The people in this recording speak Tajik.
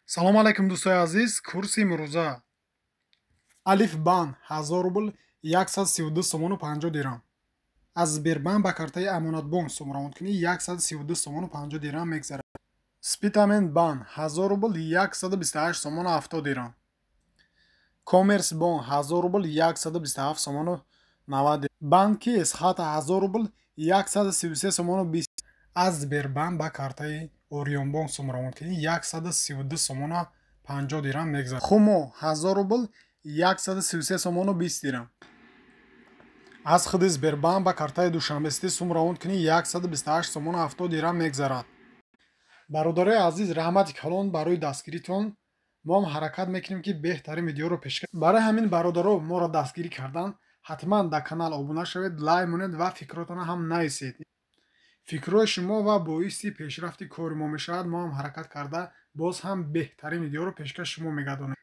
салом алайкум дӯстои азиз. Курси имрӯза алиф бан 1000 рубл 132 сомону 50 дирҳам. аз Сбербанк ба картаи амонатбонк сомра монкунӣ 132 сомону 50 дирҳам мегзарад. Спитамент бан 1000 рубл 128 сомону 70 дирҳам. Коммерс бонк 1000 рубл 127 сомону 90 дирҳам. Банкис хата 1000 рубл 133 сомону 20. аз Сбербанк ба картаи Орионбонк сомра монкунӣ 132 сомону 50 дирҳам мегзарад. Хумо 1000 рубл 133 сомону 20 дирҳам. аз худи Сбербанк ба картаи Душанбестӣ сумра монкунӣ 128 сомону 70 дирҳам мегзарад. бародарои азиз, раҳмати калон барои дастгиритон. мо ҳам ҳаракат мекунем ки беҳтарин видеоро пешкаш. барои ҳамин бародаро моро дастгирӣ кардан, ҳатман дар канал обуна шавед, лайк монед ва фикротона ҳам нависед. фикрҳои шумо ва боиси пешрафти кори мо мешавад. мо ҳам ҳаракат карда боз ҳам беҳтарин видеоро пешкаш шумо мегардонем.